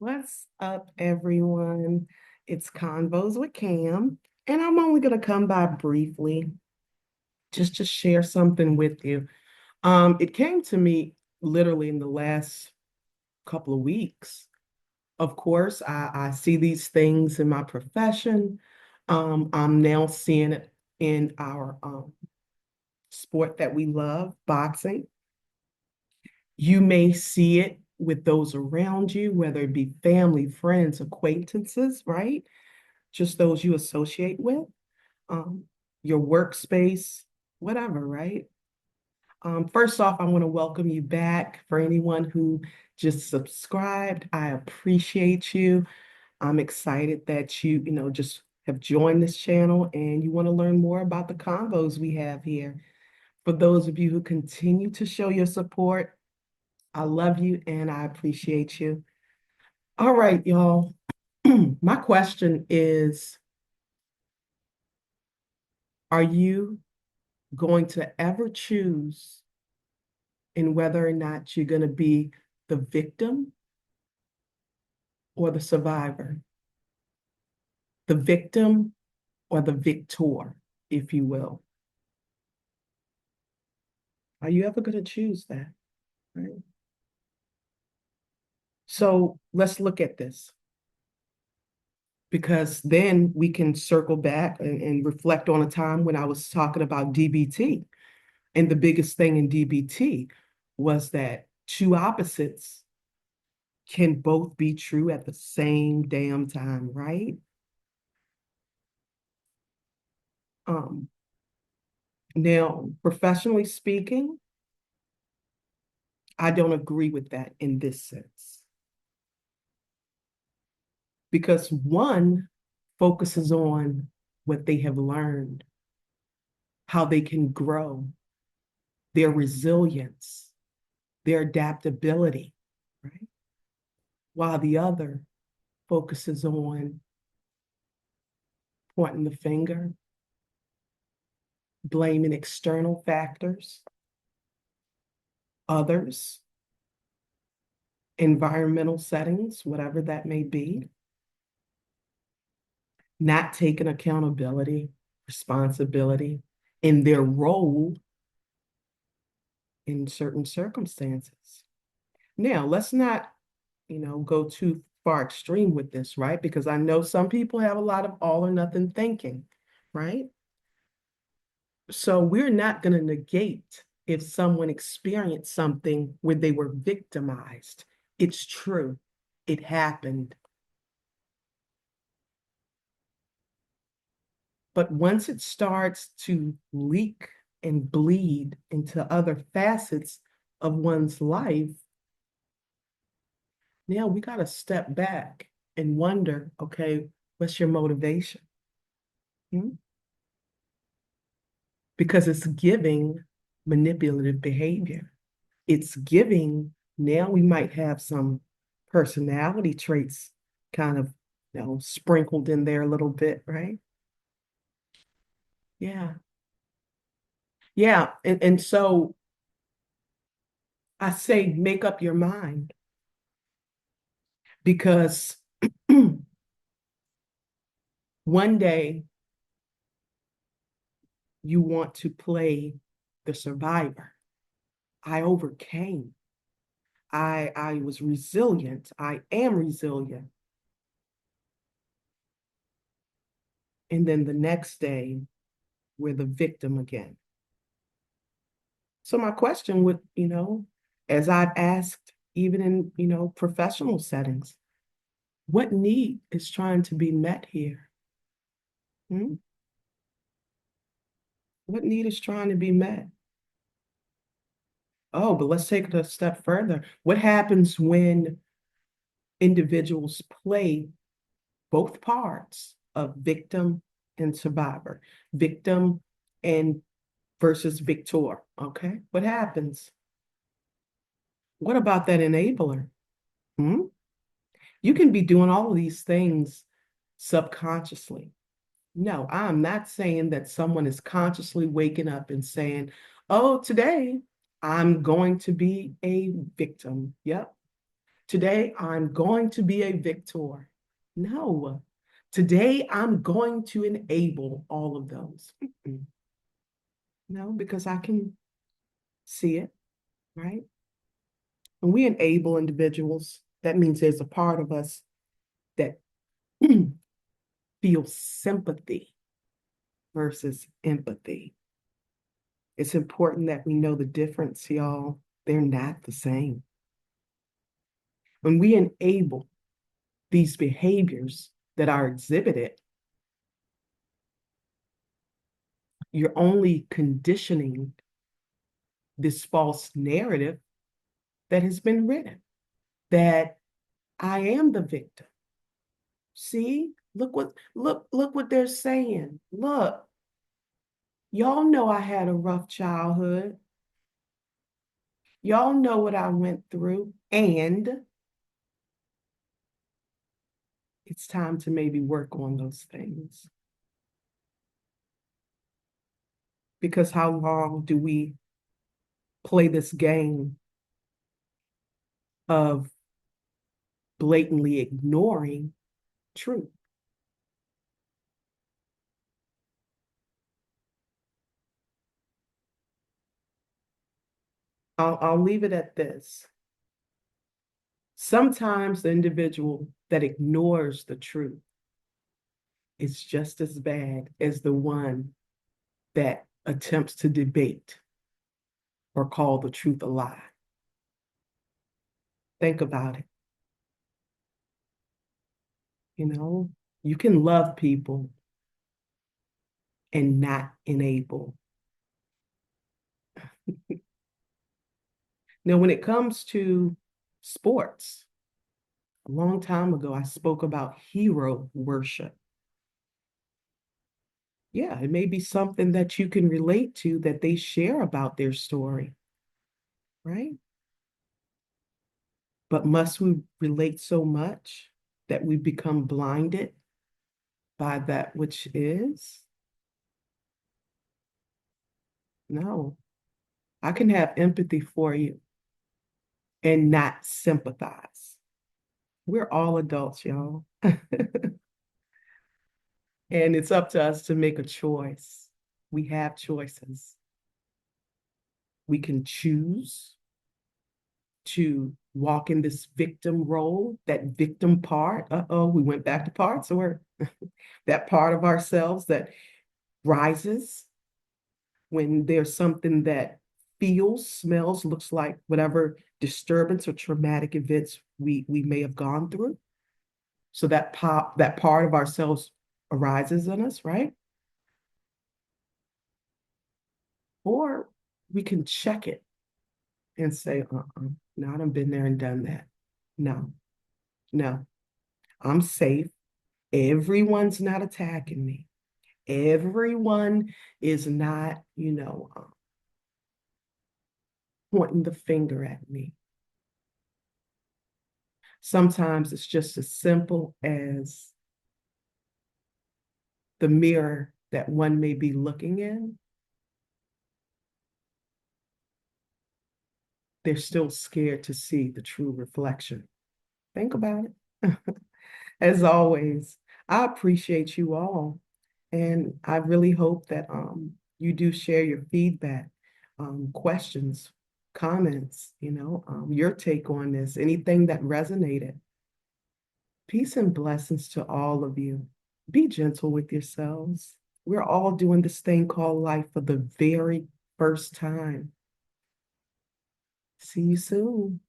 What's up, everyone? It's Convos with Cam, and I'm only going to come by briefly just to share something with you. It came to me literally in the last couple of weeks. Of course, I see these things in my profession. I'm now seeing it in our sport that we love, boxing. You may see it with those around you, whether it be family, friends, acquaintances, right? Just those you associate with, um, your workspace, whatever, right? First off, I want to welcome you back. For anyone who just subscribed, I appreciate you. I'm excited that you just have joined this channel and you want to learn more about the convos we have here. For those of you who continue to show your support, I love you and I appreciate you. All right, y'all. My question is, are you going to ever choose in whether or not you're going to be the victim or the survivor, the victim or the victor, if you will? Are you ever going to choose that? Right? So let's look at this because then we can circle back and reflect on a time when I was talking about DBT. And the biggest thing in DBT was that two opposites can both be true at the same damn time, right? Um, Now, professionally speaking, I don't agree with that in this sense because one focuses on what they have learned, how they can grow, their resilience, their adaptability, right? While the other focuses on pointing the finger, blaming external factors, others, environmental settings, whatever that may be, not taking accountability, responsibility in their role in certain circumstances. Now, let's not, go too far extreme with this, right? Because I know some people have a lot of all or nothing thinking, right? So we're not going to negate if someone experienced something where they were victimized. It's true. It happened. But once it starts to leak and bleed into other facets of one's life, now we got to step back and wonder, okay, what's your motivation? Hmm? Because it's giving manipulative behavior. It's giving, now we might have some personality traits kind of, sprinkled in there a little bit, right? Yeah. Yeah. And so I say, make up your mind because one day you want to play the survivor. I overcame. I was resilient. I am resilient. And then the next day, we're the victim again. So my question would, as I've asked, even in, professional settings, what need is trying to be met here? Hmm? What need is trying to be met? Oh, but let's take it a step further. What happens when individuals play both parts of victim and survivor, victim and versus victor? Okay, what happens? What about that enabler? Hmm? You can be doing all of these things subconsciously. No, I'm not saying that someone is consciously waking up and saying, oh, today I'm going to be a victim. Yep. Today, I'm going to be a victor. No. Today, I'm going to enable all of those. No, because I can see it, right? When we enable individuals, that means there's a part of us that feels sympathy versus empathy. It's important that we know the difference, y'all. They're not the same. When we enable these behaviors that are exhibited, you're only conditioning this false narrative that has been written that I am the victim. See, look what they're saying. Look, y'all know I had a rough childhood. Y'all know what I went through, and it's time to maybe work on those things. Because how long do we play this game of blatantly ignoring truth? I'll leave it at this. Sometimes the individual that ignores the truth is just as bad as the one that attempts to debate or call the truth a lie. Think about it. You know, you can love people and not enable. Now, when it comes to sports, a long time ago, I spoke about hero worship. Yeah, it may be something that you can relate to that they share about their story, right? But must we relate so much that we become blinded by that which is? No, I can have empathy for you and not sympathize. We're all adults, y'all. And it's up to us to make a choice. We have choices. We can choose to walk in this victim role, that victim part. Uh-oh, we went back to parts, or that part of ourselves that rises when there's something that feels, smells, looks like whatever disturbance or traumatic events we may have gone through. So that part of ourselves arises in us, right? Or we can check it and say, no, I've been there and done that. No, no, I'm safe. Everyone's not attacking me. Everyone is not, pointing the finger at me. Sometimes it's just as simple as the mirror that one may be looking in. They're still scared to see the true reflection. Think about it. As always, I appreciate you all. And I really hope that you do share your feedback, questions, comments, your take on this, anything that resonated. Peace and blessings to all of you. Be gentle with yourselves. We're all doing this thing called life for the very first time. See you soon.